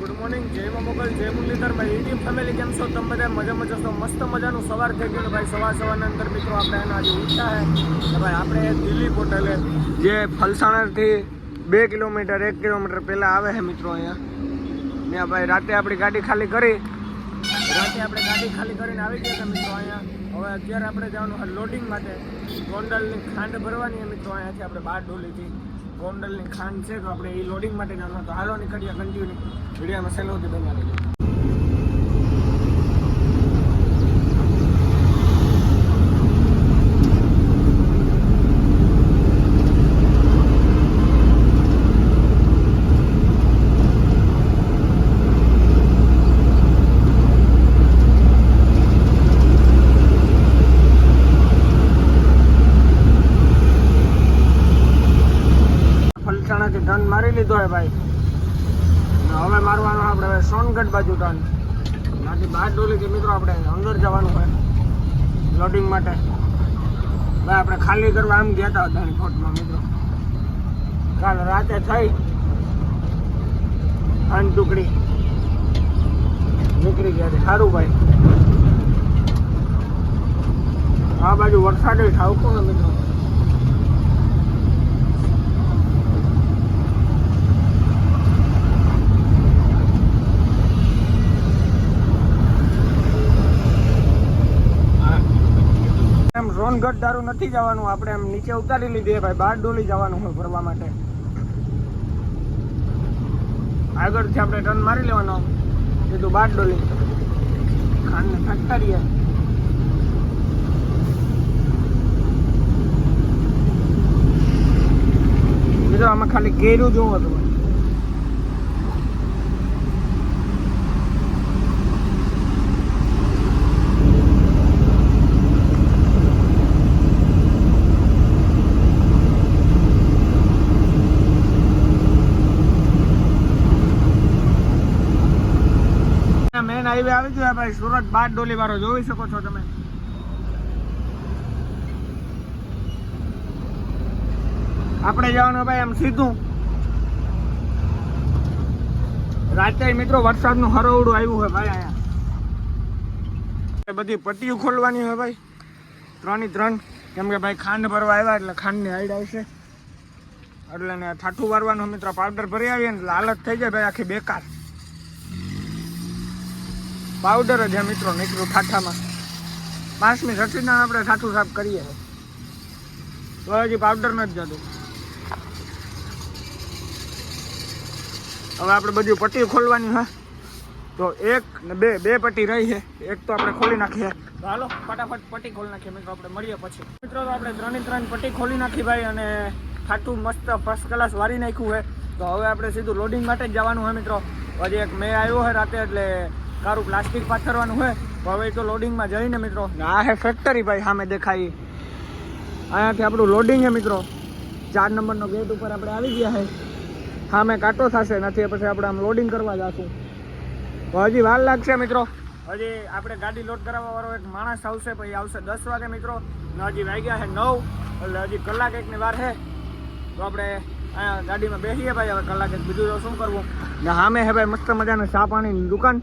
Good morning, જય મોગલ, જય મુરલીધર ભાઈ. યુટ્યુબ ફેમિલી કેમ છો? તમે બધા મજામાં જશો? મસ્ત મજાનું સવાર થઈ ગયું ભાઈ. સવારના અંદર મિત્રો આપણે એના આજે ઉઠતા હે ભાઈ. આપણે દિલ્હી હોટલે જે ફલસાણાથી 2 કિલોમીટર 1 કિલોમીટર પહેલાં આવે છે મિત્રો. અહીંયા ત્યાં ભાઈ રાતે આપણી ગાડી ખાલી કરીને આવી ગયા હતા મિત્રો. અહીંયા હવે અત્યારે આપણે જવાનું લોડિંગ માટે ગોંડલની ખાંડ ભરવાની મિત્રો. અહીંયાથી આપણે 12 ડોલીથી ગોંડલની ખાંડ છે, તો આપણે એ લોડિંગ માટે જવાનું. તો હાલો નીકળીએ કન્ટિન્યુ વિડીયોમાં સેલોથી બનાવી દઈએ. ફલસાણાથી ટર્ન મારી લીધો હે ભાઈ. હવે મારવાનો આપણે સોનગઢ બાજુ ટર્ન. ત્યાંથી 12 ડોલીથી મિત્રો આપણે અંદર જવાનું હોય લોડિંગ માટે ભાઈ. આપણે ખાલી કરવા આમ ગયા હતા અદાણી ફોર્ટમાં મિત્રો. કાલ રાતે થઈ ખાંડ ટુકડી નીકળી ગયા છે. સારું ભાઈ. આ બાજુ વરસાદ ઠાવકો ને મિત્રો. સોનગઢ દારૂ નથી જવાનું, આપણે એમ નીચે ઉતારી લીધી ભાઈ. 12 ડોલી જવાનું હોય ભરવા માટે. આગળથી આપણે ટર્ન મારી લેવાનો સીધું 12 ડોલી ખાંડને ફેક્ટરીએ. મિત્રો આમાં ખાલી કેરું જોવું હતું. મેન હાઈવે આવી ગયો ભાઈ. સુરત 12 ડોલી વાળો જોઈ શકો છો તમે. આપણે જવાનું ભાઈ આમ સીધું. રાતે મિત્રો વરસાદનું હરોવડું આવ્યું હોય ભાઈ. અહીંયા બધી પટ્ટીઓ ખોલવાની હોય ભાઈ. 3 કેમ કે ભાઈ ખાંડ ભરવા આવ્યા એટલે ખાંડની હાઈડ આવશે એટલે ને ઠાઠું વારવાનું મિત્રો. પાવડર ભરી આવીએ ને એટલે હાલત થઈ જાય ભાઈ આખી બેકાર. પાવડર જ મિત્રો નીકળ્યું ઠાઠામાં. 5 મિનિટ રસીના આપણે ઠાઠું સાફ કરીએ તો હજી પાવડર નથી જતું. હવે આપણે બધી પટ્ટી ખોલવાની હોય તો 1 ને 2 પટ્ટી રહી છે. એક તો આપણે ખોલી નાખીએ. તો હાલો ફટાફટ પટ્ટી ખોલી નાખીએ મિત્રો. આપણે મળીએ પછી મિત્રો. તો આપણે 3 પટ્ટી ખોલી નાખી ભાઈ અને ઠાઠું મસ્ત ફર્સ્ટ ક્લાસ વારી નાખ્યું હોય. તો હવે આપણે સીધું લોડિંગ માટે જ જવાનું હોય મિત્રો. હજી એક મેં આવ્યો હોય રાતે એટલે કારું પ્લાસ્ટિક પાથરવાનું હોય. તો હવે તો લોડિંગમાં જઈને મિત્રો આ હે ફેક્ટરી ભાઈ સામે દેખાય. અહીંયાથી આપણું લોડિંગ હે મિત્રો. 4 નંબરનો ગેટ ઉપર આપણે આવી ગયા છે. સામે કાંટો થશે નથી પછી આપણે આમ લોડિંગ કરવા જશું. તો હજી વાર લાગશે મિત્રો. હજી આપણે ગાડી લોડ કરાવવા વાળો એક માણસ આવશે પછી આવશે 10 વાગે મિત્રો. ને હજી વાગ્યા છે 9 એટલે હજી કલાક એકની વાર છે. તો આપણે અહીંયા ગાડીમાં બેસીએ ભાઈ. હવે કલાક એક બીજું તો શું કરવું. ને સામે હે ભાઈ મસ્ત મજાની ચા પાણીની દુકાન.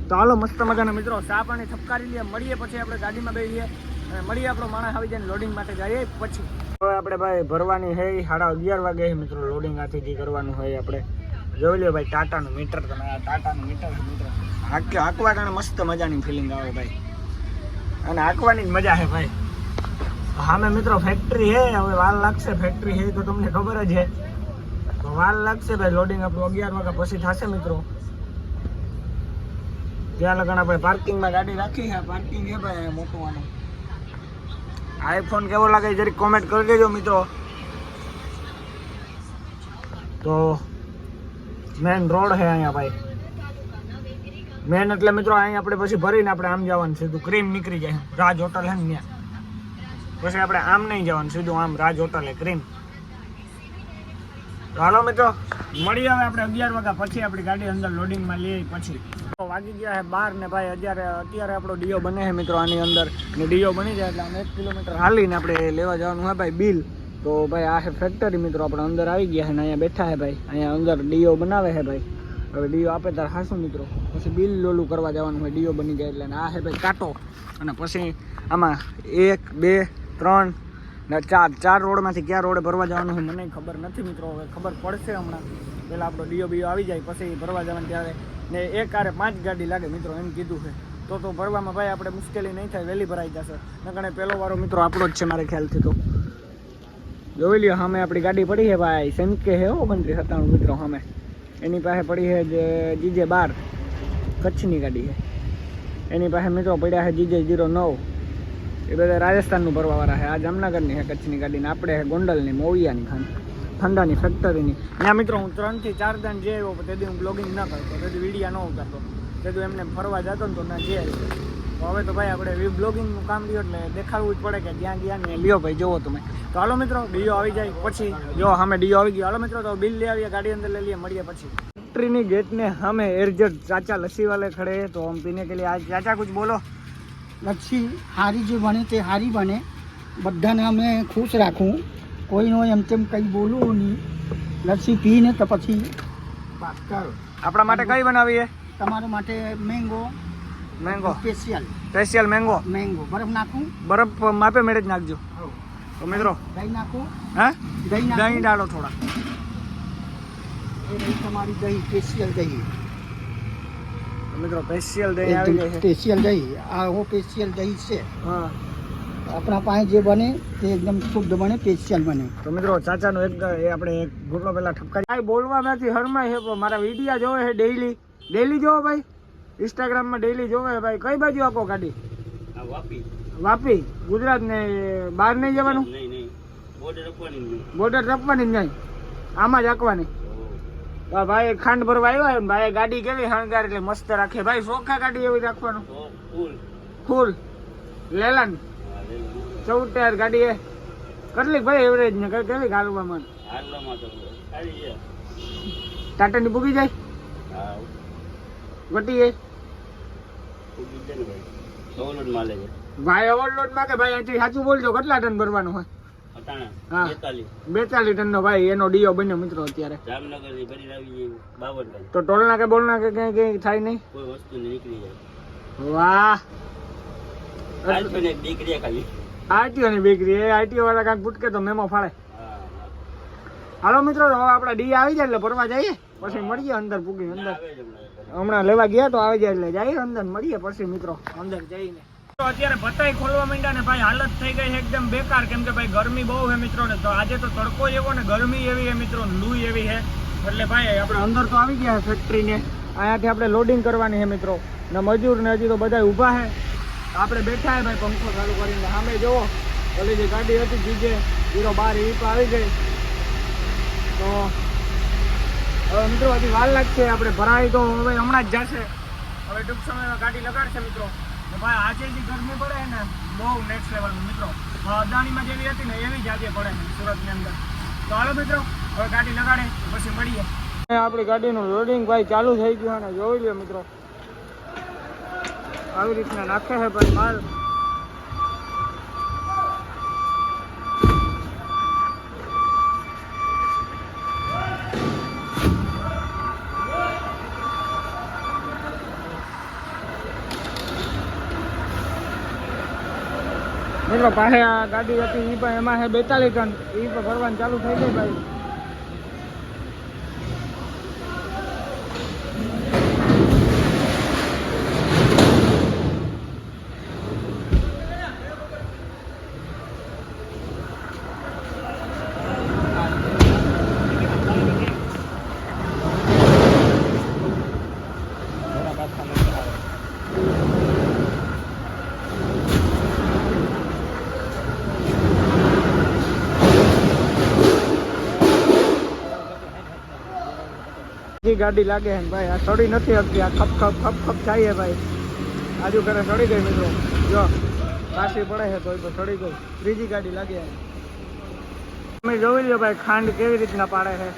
તો હાલો મસ્ત મજાના મિત્રો ચા પાણી ઠપકારી લઈએ. મળીએ પછી આપણે ગાડીમાં બેસીએ અને મળીએ. આપણો માણસ આવી જાય લોડિંગ માટે જઈએ પછી. હવે આપણે ભાઈ ભરવાની છે 11:30 વાગે મિત્રો. લોડિંગ આથી જે કરવાનું હોય આપણે જોઈ લો ભાઈ. ટાટાનું મીટર. તમે આ ટાટાનું મીટર મિત્રો હાંકવા કારણે મસ્ત મજાની ફિલિંગ આવે ભાઈ. અને હાંકવાની જ મજા છે ભાઈ. સામે મિત્રો ફેક્ટરી છે. હવે વાર લાગશે. ફેક્ટરી છે તો તમને ખબર જ છે. તો વાર લાગશે ભાઈ. લોડિંગ આપણું 11 વાગ્યા પછી થશે મિત્રો. ત્યાં લગન આપણે પાર્કિંગમાં ગાડી રાખી છે. પાર્કિંગ છે ભાઈ મોટું આનું. આઈફોન કેવો લાગે જરીક કોમેન્ટ કરી દેજો મિત્રો. તો મેન રોડ છે અહીંયા ભાઈ. મેન એટલે મિત્રો અહીંયા આપણે પછી ભરીને આપણે આમ જવાનું સીધું ક્રીમ નીકળી જાય. રાજ હોટલ છે ને ત્યાં. પછી આપણે આમ નહીં જવાનું સીધું આમ રાજ હોટલે ક્રીમ. તો હાલો મિત્રો મળીએ હવે આપણે 11 વાગ્યા પછી આપણી ગાડી અંદર લોડિંગમાં લઈએ પછી. વાગી ગયા છે 12 ને ભાઈ. અત્યારે આપણો ડીઓ બને છે મિત્રો આની અંદર. ને ડીઓ બની જાય એટલે 1 કિલોમીટર હાલીને આપણે લેવા જવાનું હોય ભાઈ બિલ. તો ભાઈ આ છે ફેક્ટરી મિત્રો. આપણે અંદર આવી ગયા છે ને અહીંયા બેઠા છે ભાઈ. અહીંયા અંદર ડીઓ બનાવે છે ભાઈ. હવે ડીઓ આપે ત્યારે હાશું મિત્રો, પછી બિલ લોલું કરવા જવાનું હોય ડીઓ બની જાય એટલે. અને આ છે ભાઈ કાંટો, અને પછી આમાં 1 2 3 ને 4 રોડમાંથી ક્યાં રોડે ભરવા જવાનું હોય મને ખબર નથી મિત્રો, હવે ખબર પડશે હમણાં. પહેલાં આપણો ડીઓ બીઓ આવી જાય પછી ભરવા જવાનું ત્યારે. ને એક આરે 5 ગાડી લાગે મિત્રો એમ કીધું છે, તો ભરવામાં ભાઈ આપણે મુશ્કેલી નહીં થાય, વહેલી ભરાઈ જશે. નકણે પહેલો વારો મિત્રો આપણો જ છે મારે ખ્યાલથી. તો જોઈ લ્યો સામે આપણી ગાડી પડી છે ભાઈ, સેમકે હે 2997 મિત્રો. સામે એની પાસે પડી છે જે જીજે 12 કચ્છની ગાડી છે, એની પાસે મિત્રો પડ્યા છે જીજે 09, એ બધા રાજસ્થાનનું ભરવાવાળા છે. આ જામનગરની છે કચ્છની ગાડી, ને આપણે છે ગોંડલની મોવિયાની ઠંડાની ફેક્ટરીની. ત્યાં મિત્રો હું 3 થી 4 દાન જે આવ્યો તેથી હું બ્લોગિંગ ન કરતો, તેથી વિડીયા ન ઉતારતો, તેથી એમને ફરવા જતો ને તો ના જે આવ્યો. તો હવે તો ભાઈ આપણે બ્લોગિંગનું કામ લ્યો એટલે દેખાડવું જ પડે કે જ્યાં ગયા ને લ્યો ભાઈ જોવો તમે. તો હાલો મિત્રો ડીઓ આવી જાય પછી જો સામે ડીઓ આવી ગયો. હાલો મિત્રો તો બિલ લઈ આવીએ, ગાડી અંદર લઈ લઈએ, મળીએ પછી. ફેક્ટરીની ગેટને સામે એરજટ ચાચા લસ્સી વાले खड़े हैं, तो हम पीने के लिए आज चाचा कुछ बोलो. લચ્છી હારી જે બને તે હારી બને, બધાને અમે ખુશ રાખું, કોઈનો એમ તેમ કંઈ બોલવું નહીં. લચ્છી પીને તો પછી વાત કરો. આપણા માટે કઈ બનાવી છે? તમારા માટે મેંગો સ્પેશિયલ મેંગો બરફ નાખું, બરફ માપે મેળે જ નાખજો. તો મિત્રો દહીં નાખું, હા દહીં ડાળો થોડા. એ દહીં તમારી દહીં સ્પેશિયલ દહીં. મિત્રો સ્પેશિયલ દહીં આવી ગઈ છે, સ્પેશિયલ દહીં. આ સ્પેશિયલ દહીં છે. હા આપણા પાસે જે બને તે એકદમ શુદ્ધ બને, સ્પેશિયલ બને. તો મિત્રો ચાચાનો એક આપણે એક ઘૂંટો પહેલા ઠપકારી. કાંઈ બોલવા નથી, હરમાય છે પણ મારા વિડીયા જોવે છે ડેઈલી જોવો ભાઈ, ઇન્સ્ટાગ્રામમાં ડેઈલી જોવે છે ભાઈ. કઈ બાજુ આપો ગાડી? વાપી ગુજરાત ને બહાર નહીં જવાનું, બોર્ડર ટપવાની જ નહીં, આમાં જ આંકવાની. ભાઈ ખાંડ ભરવા આવ્યા ને ભાઈ, ગાડી કેવી શણગાર એટલે મસ્ત રાખે ભાઈ, ચોખ્ખા ગાડી એવી રાખવાનું, ફૂલ લેલન 14 ટાયર ગાડી એ કેટલી ભાઈ એવરેજ ને કેવી હાલવામાં ટાટા ની પૂગી જાય ગટી એ ભાઈ ઓવરલોડ માં કે ભાઈ અહીંથી સાચું બોલજો કેટલા ટન ભરવાનું હોય? હા 42 ટન નો ભાઈ એનો ડીઓ બન્યો મિત્રો અત્યારે. તો ટોલ નાકે બોલ નાકે કઈ થાય નહીં, કોઈ વસ્તુ નીકળી જાય. વાહ આરટીઓ ની બેકરી, એ આરટીઓ વાળા કાંક ફૂટકે તો મેમો ફાળે. હાલો મિત્રો હવે આપડા ડી આવી જાય એટલે ભરવા જઈએ, પછી મળીએ અંદર પૂગી. અંદર હમણાં લેવા ગયા તો આવી જાય એટલે જઈએ અંદર, મળીએ પછી મિત્રો અંદર જઈને. તો અત્યારે ભતાઈ ખોલવા માંડ્યા ને ભાઈ હાલત થઈ ગઈ છે એકદમ બેકાર, કેમ કે ભાઈ ગરમી બહુ છે મિત્રો ને. તો આજે તો તડકો એવો ને ગરમી એવી છે મિત્રો, લૂ એવી છે એટલે ભાઈ આપણે અંદર તો આવી ગયા ફેક્ટરી ને. અહીંયાથી આપણે લોડિંગ કરવાની છે મિત્રો, ને મજૂર ને હજી તો બધા ઊભા છે, આપણે બેઠા છે ભાઈ પંખો ચાલુ કરીને. સામે જોવો ઓલી જે ગાડી હતી જીજે 012 એ આવી ગઈ. તો હવે મિત્રો હજી વાર લાગશે, આપણે ભરાઈ તો હવે હમણાં જ જશે, હવે ટૂંક સમયમાં ગાડી લગાડશે મિત્રો. ભાઈ આજે જે ગરમી પડે ને બહુ નેક્સ્ટ લેવલનું મિત્રો, અદાણીમાં જેવી હતી ને એવી જ આજે પડે સુરતની અંદર. તો હાલો મિત્રો હવે ગાડી લગાડે પછી મળીએ. આપણી ગાડીનું લોડિંગ ભાઈ ચાલુ થઈ ગયું અને જોઈ લો મિત્રો આવી રીતના નાખે છે ભાઈ માલ. મિત્રો પાસે આ ગાડી હતી એ પણ એમાં છે 42 ટન, એ પણ ભરવાનું ચાલુ થઈ જાય ભાઈ. ગાડી લાગે છે ભાઈ, આ સડી નથી શકતી, આ ખપ ખપ ખપ ખપ થાય ભાઈ. આજુ કરે સડી ગઈ મિત્રો, જો કાશી પડે છે તો સડી ગઈ. ત્રીજી ગાડી લાગે તમે જોઈ લો ભાઈ ખાંડ કેવી રીતના પાડે છે,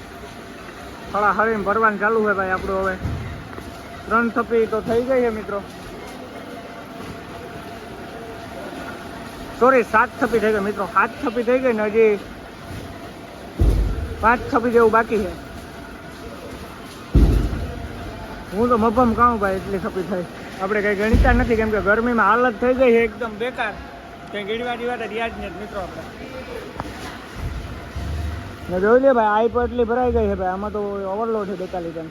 થોડા હરીને ભરવાનું ચાલુ છે ભાઈ આપણું. હવે 3 થપ્પી તો થઈ ગઈ છે મિત્રો, સોરી 7 થપ્પી થઈ ગઈ મિત્રો, 7 થપ્પી થઈ ગઈ ને હજી 5 થપ્પી જેવું બાકી છે. હું તો મફમ ખાઉં ભાઈ, એટલી ખપી થાય. આપણે કંઈ ગણતા નથી, કેમ કે ગરમીમાં હાલત થઈ ગઈ છે એકદમ બેકાર. કંઈ ગીડવાડી વાત રિયાજ નથી મિત્રો આપણે. જોઈ લે ભાઈ, આઈ પર એટલી ભરાઈ ગઈ છે ભાઈ, આમાં તો ઓવરલોડ છે 42 લીટર.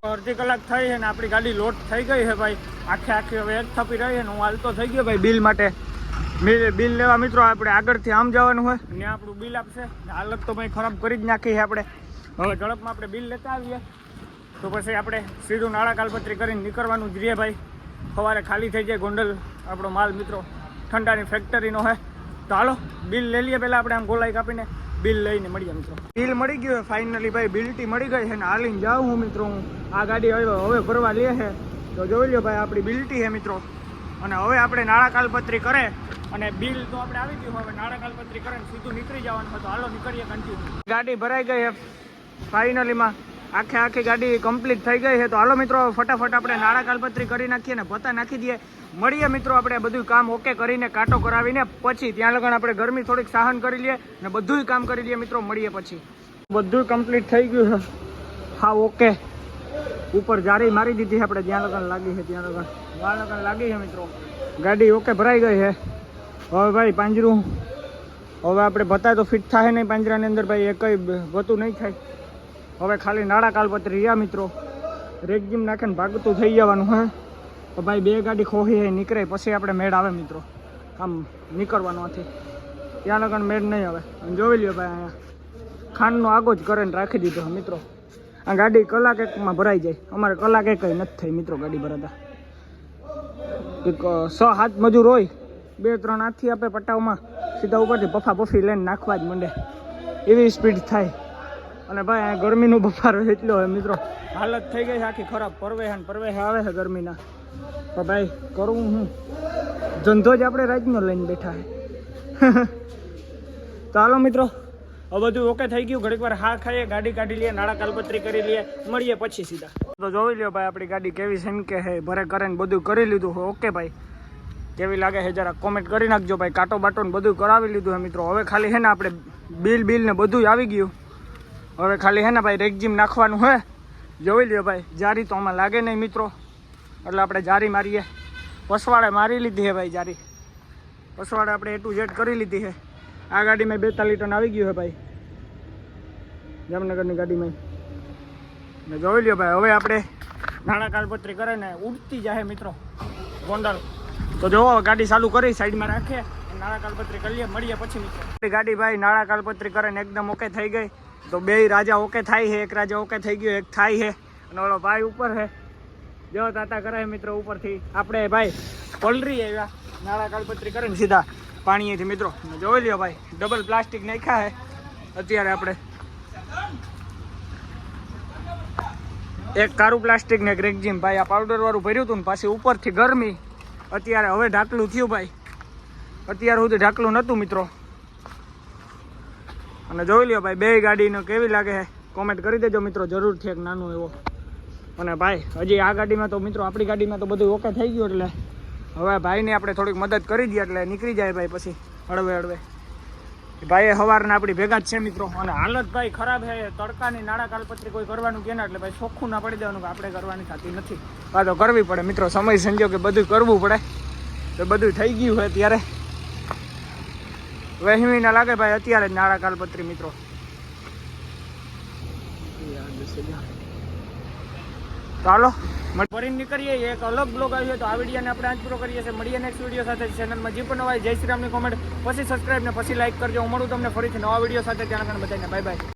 અડધી કલાક થઈ છે ને આપણી ગાડી લોડ થઈ ગઈ છે ભાઈ, આખી હવે એક થપી રહી છે ને હું હાલતો થઈ ગયો ભાઈ બિલ માટે. બિલ લેવા મિત્રો આપણે આગળથી આમ જવાનું હોય ને આપણું બિલ આપશે. હાલત તો ભાઈ ખરાબ કરી જ નાખી છે આપણે. હવે ઝડપમાં આપણે બિલ લેતા આવીએ તો પછી આપણે સીધું નાણાં કાલપત્રી કરીને નીકળવાનું જ રહીએ ભાઈ. સવારે ખાલી થઈ જાય ગોંડલ આપણો માલ મિત્રો, ઠંડાની ફેક્ટરીનો છે. તો હાલો બિલ લઈ લઈએ પહેલાં આપણે, આમ ગોલાઈ કાપીને બિલ લઈને મળીએ મિત્રો. બિલ મળી ગયું ફાઇનલી ભાઈ, બિલટી મળી ગઈ છે ને હાલીને જાઉં હું મિત્રો. હું આ ગાડી હવે ભરવા લે છે તો જોઈ લો ભાઈ, આપણી બિલટી છે મિત્રો. અને હવે આપણે નાણાં કાલપત્રી કરે અને બિલ તો આપણે આવી ગયું, હવે નાણાં કાલપત્રી કરે સીધું નીકળી જવાનું હોય. તો હાલો નીકળીએ કન્ટિન્યુ. ગાડી ભરાઈ ગઈ છે ફાઇનલીમાં, આખી ગાડી કમ્પ્લીટ થઈ ગઈ છે. તો હાલો મિત્રો ફટાફટ આપણે નાણાં કાલપત્રી કરી નાખીએ ને ભત્તા નાખી દઈએ. મળીએ મિત્રો આપણે બધું કામ ઓકે કરીને કાંટો કરાવીને પછી ત્યાં લગન આપણે ગરમી થોડીક સહન કરી લઈએ ને બધું કામ કરી લઈએ મિત્રો. મળીએ પછી. બધું કમ્પ્લીટ થઈ ગયું છે, હા ઓકે. ઉપર જારી મારી દીધી છે આપણે, જ્યાં લગન લાગી છે ત્યાં લગન લાગી છે મિત્રો. ગાડી ઓકે ભરાઈ ગઈ છે. હવે ભાઈ પાંજરું હવે આપણે ભત્તા તો ફિટ થાય નહીં પાંજરાની અંદર ભાઈ, એ કંઈ ભતું નહીં થાય. હવે ખાલી નાણાં કાલપત્રી રહ્યા મિત્રો. રેગજીમ નાખીને ભાગતું થઈ જવાનું હે. તો ભાઈ બે ગાડી ખોહી નીકળે પછી આપણે મેળ આવે મિત્રો. આમ નીકળવાનું નથી, ત્યાં લગન મેળ નહીં આવે. જોઈ લ્યો ભાઈ, અહીંયા ખાંડનો આગો જ કરીને રાખી દીધો મિત્રો. આ ગાડી કલાક એકમાં ભરાઈ જાય, અમારે કલાક એક નથી થઈ મિત્રો ગાડી ભરાતા. 6-7 મજૂર હોય, 2-3 હાથથી આપે પટાવમાં સીધા ઉપરથી પફા પફી લઈને નાખવા જ માંડે, એવી સ્પીડ થાય. અને ભાઈ આ ગરમીનો બફારો એટલો હોય મિત્રો, હાલત થઈ ગઈ છે આખી ખરાબ. પરવેહ આવે છે ગરમીના. તો ભાઈ કરવું હું, ધંધો જ આપણે રાજનો લઈને બેઠા છે. તો હાલો મિત્રો હવે બધું ઓકે થઈ ગયું. ઘડીક વાર હા ખાઈએ, ગાડી કાઢી લઈએ, નાણાં કાલપત્રી કરી લઈએ, મળીએ પછી સીધા. તો જોઈ લ્યો ભાઈ આપણી ગાડી કેવી છે હે, ભરે કરે ને બધું કરી લીધું હોય. ઓકે ભાઈ કેવી લાગે છે જરા કોમેન્ટ કરી નાખજો ભાઈ. કાંટો બાટો ને બધું કરાવી લીધું છે મિત્રો. હવે ખાલી છે ને આપણે બિલ ને બધું આવી ગયું. હવે ખાલી છે ને ભાઈ રેગજીમ નાખવાનું હે. જોઈ લ્યો ભાઈ, જારી તો આમાં લાગે નહીં મિત્રો, એટલે આપણે જારી મારીએ. પસવાડે મારી લીધી છે ભાઈ જારી, પસવાડે આપણે A to Z કરી લીધી છે. આ ગાડીમાં 42 ટન આવી ગયું છે ભાઈ, જામનગરની ગાડીમાં. ને જોઈ લ્યો ભાઈ હવે આપણે નાણાં કાલપત્રી કરે ને ઉડતી જાય મિત્રો ગોંડલ. તો જોવો ગાડી ચાલુ કરી સાઈડમાં રાખીએ, નાણાં કાલપત્રી કરી લઈએ, મળીએ પછી મિત્રો. ગાડી ભાઈ નાણાં કાલપત્રી કરે ને એકદમ ઓકે થઈ ગઈ. તો 2 રાજા ઓકે થાય છે, એક રાજા ઓકે થઈ ગયો, એક થાય છે અને ઓલો ભાઈ ઉપર છે. જો તાતા કરે મિત્રો ઉપરથી. આપણે ભાઈ પલરી આવ્યા નાણાં કાલપત્રી કરે ને સીધા પાણીએથી મિત્રો. જોઈ લ્યો ભાઈ ડબલ પ્લાસ્ટિક નાખ્યા છે અત્યારે આપણે. એક કારું પ્લાસ્ટિક ને એક રેગજીમ ભાઈ. આ પાવડર વાળું ભર્યું હતું ને પાછી ઉપરથી ગરમી. અત્યારે હવે ઢાકલું થયું ભાઈ, અત્યાર સુધી ઢાકલું નહોતું મિત્રો. અને જોઈ લ્યો ભાઈ બે ગાડીનો કેવી લાગે છે કોમેન્ટ કરી દેજો મિત્રો જરૂરથી, એક નાનું એવો. અને ભાઈ હજી આ ગાડીમાં તો મિત્રો આપણી ગાડીમાં તો બધું ઓકે થઈ ગયું, એટલે હવે ભાઈને આપણે થોડીક મદદ કરી દઈએ એટલે નીકળી જાય ભાઈ પછી હળવે. ભાઈ સવારના આપણી ભેગા જ છે મિત્રો. અને હાલત ભાઈ ખરાબ છે, તડકાની નાણાં કાલપત્રી કોઈ કરવાનું કે ના, એટલે ભાઈ ચોખ્ખું ના પડી દેવાનું કે આપણે કરવાની થતી નથી. આ તો કરવી પડે મિત્રો, સમય સંજોગે બધું કરવું પડે. તો બધું થઈ ગયું હોય ત્યારે વહેમી ના લાગે ભાઈ અત્યારે જ નાણાં કાલપત્રી મિત્રો. ચાલો ફરી નીકળીએ, એક અલગ બ્લોગ આવ્યો. તો આ વિડીયોને આપણે આજ પૂરો કરીએ છીએ. મળીએ નેક્સ્ટ વિડીયો સાથે. ચેનલમાં જે પણ નવા જય શ્રી રામની કોમેન્ટ, પછી સબસ્ક્રાઈબ ને પછી લાઈક કરજો. હું મળું તમને ફરીથી નવા વિડીયો સાથે. ત્યાં બધાને બાય બાય.